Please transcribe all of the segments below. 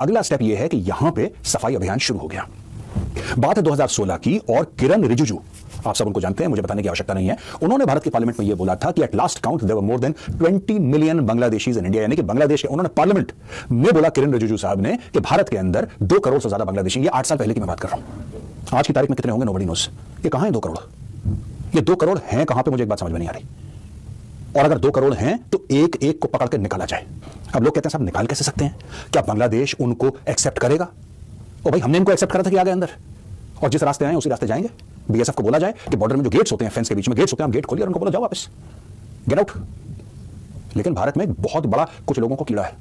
अगला स्टेप यह है कि यहां पे सफाई अभियान शुरू हो गया। बात है 2016 की और किरण रिजिजू, आप सब उनको जानते हैं, मुझे बताने की आवश्यकता नहीं है। उन्होंने भारत के पार्लियामेंट में यह बोला था कि at last count there were more than 20 million Bangladeshis in India, यानी कि बांग्लादेश के, उन्होंने पार्लियामेंट में बोला किरण रिजिजू साहब ने कि भारत के अंदर 2 करोड़ से ज्यादा बांग्लादेशी, ये 8 साल पहले की मैं बात कर रहा हूं। आज की तारीख में कितने होंगे नोबडी नोस। ये कहां है 2 करोड़? ये 2 करोड़ हैं कहां पे, मुझे एक बात समझ में नहीं आ रही। और अगर 2 करोड़ हैं तो एक एक को पकड़ के निकाला जाए। अब लोग कहते हैं साहब निकाल कैसे सकते हैं, क्या बांग्लादेश उनको एक्सेप्ट करेगा? ओ भाई, हमने इनको एक्सेप्ट करा था कि आ गए अंदर, और जिस रास्ते आए उसी रास्ते जाएंगे। बीएसएफ को बोला जाए कि बॉर्डर में जो गेट्स होते हैं, फेंस के बीच में गेट्स होते हैं, आप गेट खोलिए और उनको बोला जाओ वापस, गेट आउट। लेकिन भारत में बहुत बड़ा कुछ लोगों को कीड़ा है।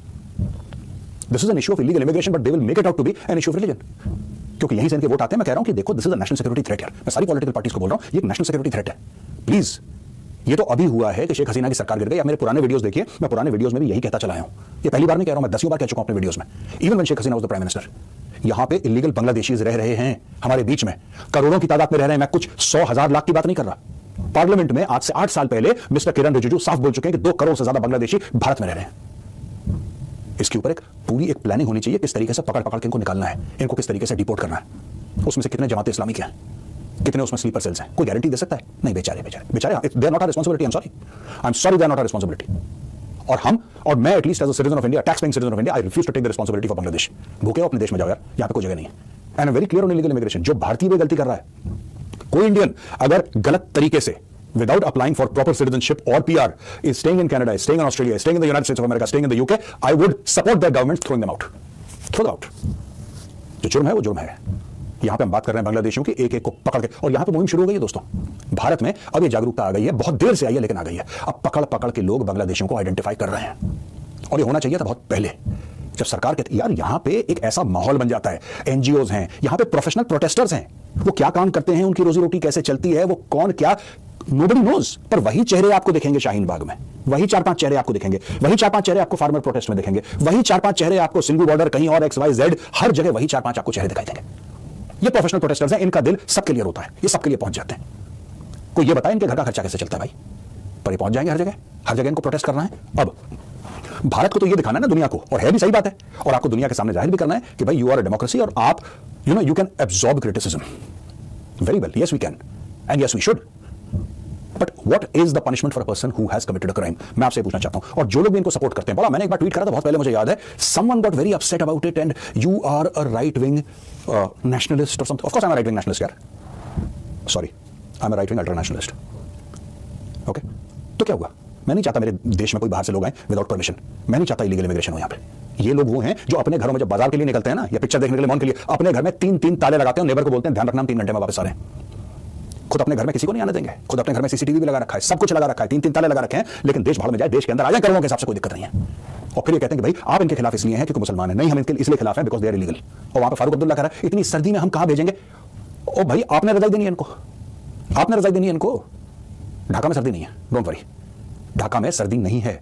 This is an issue of illegal immigration but they will make it out to be an issue of religion, क्योंकि यहीं से इनके वोट आते हैं। मैं कह रहा हूं कि देखो, this is a national security threat यार। मैं सारी पॉलिटिकल पार्टीज को बोल रहा हूं, ये एक नेशनल सिक्योरिटी थ्रेट है। प्लीज, ये तो अभी हुआ है कि शेख हसीना की सरकार गिर गई। आप मेरे पुराने वीडियोस देखिए, मैं पुराने वीडियोस में भी यही कहता चला आया हूं। ये पहली बार नहीं कह रहा हूं, मैं 10वीं बार कह चुका हूं अपने वीडियोस में। Even when Sheikh Hasina was the prime minister, यहां पे इलीगल बांग्लादेशीज रह रहे हैं हमारे बीच में, करोड़ों की तादाद में रह रहे हैं। मैं कुछ 100 हजार लाख की बात नहीं कर रहा। पार्लियामेंट में आज से 8 साल पहले मिस्टर किरण रिजिजू साफ बोल चुके हैं कि 2 करोड़ से ज्यादा बांग्लादेशी भारत में रह रहे हैं। इसके ऊपर एक पूरी एक प्लानिंग होनी चाहिए, किस तरीके से पकड़ पकड़ के इनको निकालना है, इनको किस तरीके से डिपोर्ट करना है। उसमें से कितने जमात इस्लामी के हैं, कितने उसमें स्लीपर सेल्स हैं, कोई गारंटी दे सकता है? नहीं। बेचारे बेचारे बेचारे, they are not our responsibility. I am sorry, they are not our responsibility. और मैं at least as a citizen of India, tax paying citizen of India, I refuse to take the responsibility for Bangladesh. भूखे हो अपने देश में जाओ यार, यहां पे कोई जगह नहीं है। And I am very clear on illegal immigration. जो भारतीय भी गलती कर रहा है, कोई इंडियन अगर गलत तरीके से without applying for proper citizenship or PR is staying in Canada, is staying in Australia, is staying in the United States of America, staying in the UK, I would support their governments throwing them out. Throw them out. जो जुर्म है वो जुर्म है। यहां पे हम बात कर रहे हैं बांग्लादेशियों की, एक एक को पकड़ के, और यहां पे मुहिम शुरू हो गई है दोस्तों। भारत में अब ये जागरूकता आ गई है, बहुत देर से आई है लेकिन आ गई है। अब पकड़ पकड़ के लोग बांग्लादेशियों को आइडेंटिफाई कर रहे हैं, और ये होना चाहिए था बहुत पहले, जब सरकार कहती यार यहां पे एक ऐसा माहौल बन जाता है। एनजीओज हैं यहां पे, प्रोफेशनल प्रोटेस्टर्स हैं, वो क्या काम करते हैं, उनकी रोजी रोटी कैसे चलती है, वो कौन क्या, नोबडी नोज। पर वही चेहरे आपको दिखेंगे शाहीन बाग में, वही 4-5 चेहरे आपको दिखेंगे, वही 4-5 चेहरे आपको फार्मर प्रोटेस्ट में दिखेंगे, वही 4-5 चेहरे आपको सिंगू बॉर्डर कहीं और XYZ, हर जगह वही 4-5 आपको चेहरे दिखाई देंगे। ये प्रोफेशनल प्रोटेस्टर्स हैं, इनका दिल सबके लिए होता है, ये सबके लिए पहुंच जाते हैं। कोई ये बताए इनके घर का खर्चा कैसे चलता है भाई, पर ये पहुंच जाएंगे हर जगह इनको प्रोटेस्ट करना है। अब भारत को तो ये दिखाना है ना दुनिया को, और है भी सही बात है, और आपको दुनिया के सामने जाहिर भी करना है कि भाई यू आर अ डेमोक्रेसी, और आप you can absorb criticism very well. Yes we can and yes we should, but what is the punishment for a person who has committed a crime? मैं आपसे पूछना चाहता हूं। और जो लोग भी इनको सपोर्ट करते हैं, बोला मैंने एक बार ट्वीट करा था बहुत पहले, मुझे याद है, someone got very upset about it and you are a right wing nationalist और something. Of course I am a right wing nationalist यार, sorry, I am a right wing ultra nationalist. Okay, तो क्या हुआ? मैं नहीं चाहता मेरे देश में कोई बाहर से लोग आए विदाउट परमिशन। मैं नहीं चाहता इलीगल इमिग्रेशन हो यहाँ पे। ये लोग वो हैं जो अपने घरों में जब बाजार के लिए निकलते हैं ना, या पिक्चर देखने के लिए, मॉल के लिए, अपने घर में 3-3 ताले लगाते हैं, नेबर को बोलते हैं ध्यान रखना हम 3 घंटे में वापस आ रहे हैं। खुद अपने घर में किसी को नहीं आने देंगे, खुद अपने घर में सीसीटीवी भी लगा रखा है, सब कुछ लगा रखा है, 3-3 ताले लगा रखे हैं, लेकिन देश भाड़ में जाए, देश के अंदर आ जाए करोड़ों के हिसाब से, कोई दिक्कत नहीं है। और फिर ये कहते हैं कि भाई आप इनके खिलाफ इसलिए हैं क्योंकि मुसलमान है। नहीं, हम इनके इसलिए खिलाफ हैं बिकॉज दे आर इलीगल। और वहां पे फारूक अब्दुल्ला कह रहा है इतनी सर्दी में हम कहां भेजेंगे? ओ भाई, आपने रजाई देनी है इनको, आपने रजाई देनी है इनको। ढाका में सर्दी नहीं है, डोंट वरी, ढाका में सर्दी नहीं है।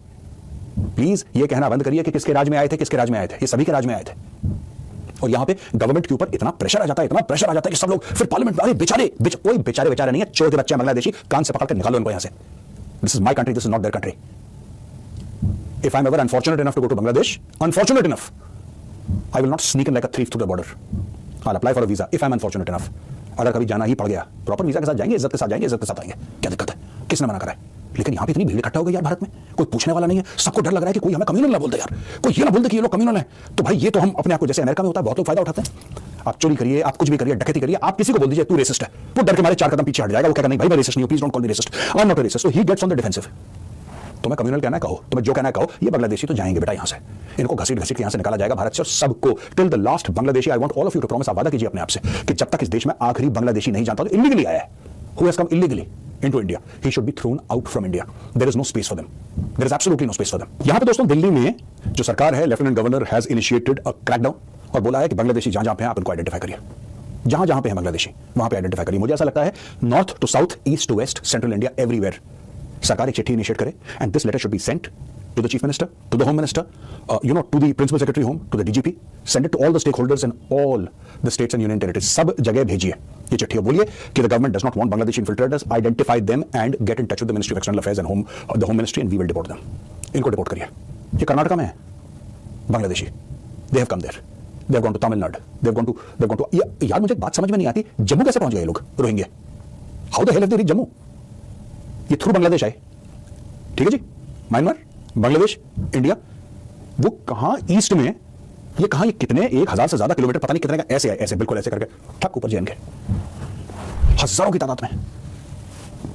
प्लीज ये कहना बंद करिए कि किसके राज में आए थे, किसके राज में आए थे, ये सभी के राज में आए थे। और यहां पे गवर्नमेंट के ऊपर इतना प्रेशर आ जाता है, इतना प्रेशर आ जाता है कि सब लोग फिर पार्लियामेंट में, अरे बेचारे कोई बेचारे नहीं है, चोर के बच्चे बांग्लादेशी, कान से पकड़ के निकालो इनको यहां से। This is my country, this is not their country. If I am ever unfortunate enough to go to Bangladesh, unfortunate enough, I will not sneak in like a thief through the border. I will apply for a visa if I am unfortunate enough. अगर कभी जाना ही पड़ गया, proper visa के साथ जाएंगे, इज्जत के साथ जाएंगे, इज्जत के साथ आएंगे, क्या दिक्कत है? किसने मना करा है? लेकिन यहां पे इतनी भीड़ इकट्ठा हो गई यार भारत में, कोई पूछने वाला नहीं है, सबको डर लग रहा है कि कोई हमें कम्युनल ना बोल दे यार, कोई ये ना बोल दे कि ये लोग कम्युनल हैं। तो भाई ये तो हम अपने आप को, जैसे अमेरिका में होता है बहुत लोग फायदा उठाते हैं। आप चोरी करिए, आप कुछ भी करिए, डकैती करिए, आप किसी को बोल दीजिए तू रेसिस्ट है, वो डर के मारे 4 कदम पीछे हट जाएगा, वो कहेगा नहीं भाई मैं रेसिस्ट नहीं हूं, please don't call me racist, I am not a racist. So he gets on the defensive. तुम्हें कम्युनल कहना है कहो, तुम्हें जो कहना है कहो, ये बांग्लादेशी तो जाएंगे बेटा यहां से, इनको घसीट घसीट के यहां से निकाला जाएगा भारत से, और सबको till the last Bangladeshi. I want all of you to promise, आप वादा कीजिए अपने आप से कि जब तक इस देश में आखिरी बांग्लादेशी नहीं जानता, तो इलीगली आया है, who has come illegally into India, he should be thrown out from India. There is no space for them. There is absolutely no space for them. यहां पे दोस्तों दिल्ली में जो सरकार है, lieutenant governor has initiated a crackdown, और बोला है कि बांग्लादेशी जहां पे हैं आप इनको आइडेंटिफाई करिए, जहां पे हैं बांग्लादेशी वहां पे आइडेंटिफाई करिए। मुझे ऐसा लगता है north to south, east to west, central India, everywhere सरकार एक चिट्ठी इनिशिएट करे, and this letter should be sent to the chief minister, to the home minister, to the principal secretary home, to the DGP, send it to all the stakeholders in all the states and union territories. सब जगह भेजिए ये चिट्ठी, बोलिए कि the government does not want Bangladeshi infiltrators, identify them and get in touch with the Ministry of External Affairs and the Home Ministry, and we will deport them. इनको deport करिए। ये कर्नाटका में है Bangladeshi, they have come there. They have gone to Tamil Nadu, they have gone to यार मुझे बात समझ में नहीं आती, जम्मू कैसे पहुंच गए ये लोग Rohingya? How the hell have they reach Jammu? ये थ्रू बांग्लादेश आए, ठीक है जी। म्यांमार, बांग्लादेश, इंडिया, वो कहां ईस्ट में, ये कहां, ये कितने 1000 से ज्यादा किलोमीटर, पता नहीं कितने का, ऐसे ऐसे बिल्कुल ऐसे करके ठक ऊपर जैन के हजारों की तादाद में।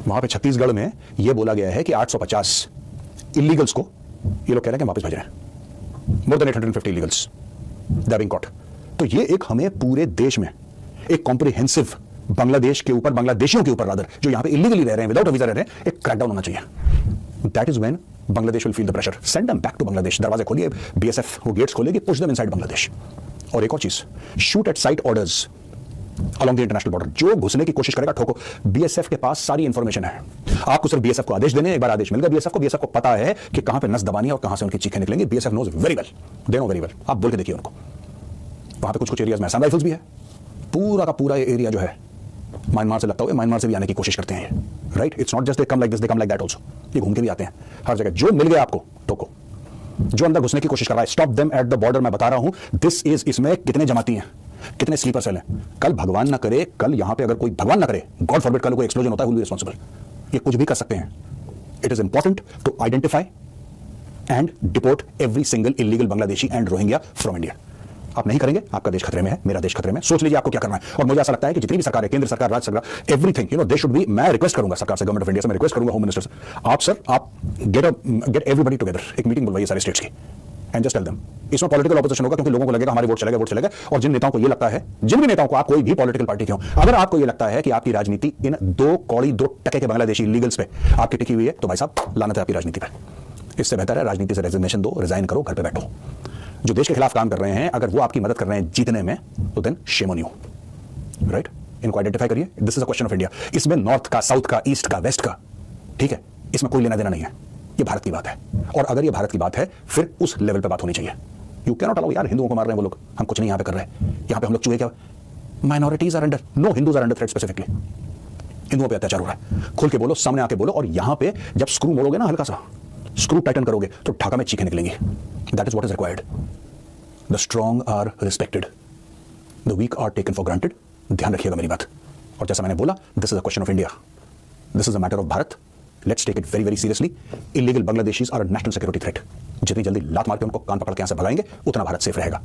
वहां पे छत्तीसगढ़ में यह बोला गया है कि 850 इलीगल्स को ये लोग कह रहे हैं कि वापस भेज रहे हैं। More than 850 illegals they being caught. तो ये एक हमें पूरे देश में एक कॉम्प्रिहेंसिव बांग्लादेश के ऊपर, बांग्लादेशियों के ऊपर रादर, जो यहां पे इलीगली रह रहे हैं, विदाउट वीजा रह रहे हैं, एक क्रैकडाउन होना चाहिए। That is when Bangladesh will feel the pressure, send them back to Bangladesh. दरवाजे खोलिए, बीएसएफ वो गेट्स खोलेगी, पुश देम इनसाइड बांग्लादेश। और एक और चीज, shoot at site orders along the international border. जो घुसने की कोशिश करेगा ठोको। बीएसएफ के पास सारी इंफॉर्मेशन है, आपको सिर्फ बीएसएफ को आदेश देने, एक बार आदेश मिल गया बीएसएफ को पता है कि कहां पे नस दबानी है और कहां से उनकी चीखें निकलेंगी। BSF knows very well, they know very well. आप बोल के देखिए उनको। वहां पे कुछ कुछ एरियाज में असम राइफल्स भी है, पूरा का पूरा एरिया जो है म्यांमार से लगता हुआ, म्यांमार से भी आने की कोशिश करते हैं, right. It's not just they come like this, they come like that also. ये घूम के भी आते हैं हर जगह। जो मिल गया आपको ठोको। जो अंदर घुसने की कोशिश कर रहा है, stop them at the border. मैं बता रहा हूं दिस इज, इसमें कितने जमाती हैं, कितने स्लीपर सेल हैं। कल भगवान ना करे, कल यहां पे अगर कोई, भगवान ना करे, गॉड फॉरबिड, कल कोई एक्सप्लोजन होता है, हु विल बी रिस्पांसिबल? ये कुछ भी कर सकते हैं। It is important to identify and deport every single illegal Bangladeshi and Rohingya from India. आप नहीं करेंगे, आपका देश खतरे में है, मेरा देश खतरे में। सोच लीजिए आपको क्या करना है। और मुझे ऐसा लगता है कि जितनी भी सरकार है, केंद्र सरकार, राज्य सरकार, एवरीथिंग, दे शुड बी, मैं रिक्वेस्ट करूंगा सरकार से, गवर्नमेंट ऑफ इंडिया से मैं रिक्वेस्ट करूंगा, होम मिनिस्टर से, आप सर, आप गेट एवरीबॉडी टुगेदर, एक मीटिंग बुलवाइए सारे स्टेट्स की, एंड जस्ट टेल देम। इसमें पॉलिटिकल ऑपोजिशन होगा, क्योंकि लोगों को लगेगा हमारे वोट चलेगा। और जिन नेताओं को ये लगता है, जिन भी नेताओं को, आप कोई भी पॉलिटिकल पार्टी के हो, अगर आपको ये लगता है कि आपकी राजनीति इन 2 कौड़ी 2 टके के बांग्लादेशी लीगल्स पे आपकी टिकी हुई है, तो भाई साहब लानत है आपकी राजनीति पे। इससे बेहतर है राजनीति से रेजिग्नेशन दो, रिजाइन करो, घर पे बैठो। जो देश के खिलाफ काम कर रहे हैं, अगर वो आपकी मदद कर रहे हैं जीतने में, तो then shame on you, right. इनको आइडेंटिफाई करिए। This is a question of India. इसमें नॉर्थ का, साउथ का, ईस्ट का, वेस्ट का, ठीक है, इसमें कोई लेना देना नहीं है। ये भारत की बात है, और अगर ये भारत की बात है, फिर उस लेवल पे बात होनी चाहिए। यू कैन नॉट अलाउ, यार हिंदुओं को मार रहे हैं वो लोग, हम कुछ नहीं यहां पे कर रहे हैं। यहां पे हम लोग चूहे क्या, minorities are under, no Hindus are under threat specifically. हिंदुओं पे अत्याचार हो रहा है, खुल के बोलो, सामने आके बोलो। और यहां पे जब स्क्रू मोड़ोगे ना, हल्का सा स्क्रू टाइटन करोगे, तो ढाका में चीखें निकलेंगी। That is what is required. The strong are respected, the weak are taken for granted. ध्यान रखिएगा मेरी बात। और जैसा मैंने बोला, this is a question of India, this is a matter of Bharat. Let's take it very very seriously. Illegal Bangladeshis are a national security threat. जितनी जल्दी लात मार के उनको कान पकड़ के यहां से भगाएंगे, उतना भारत सेफ रहेगा।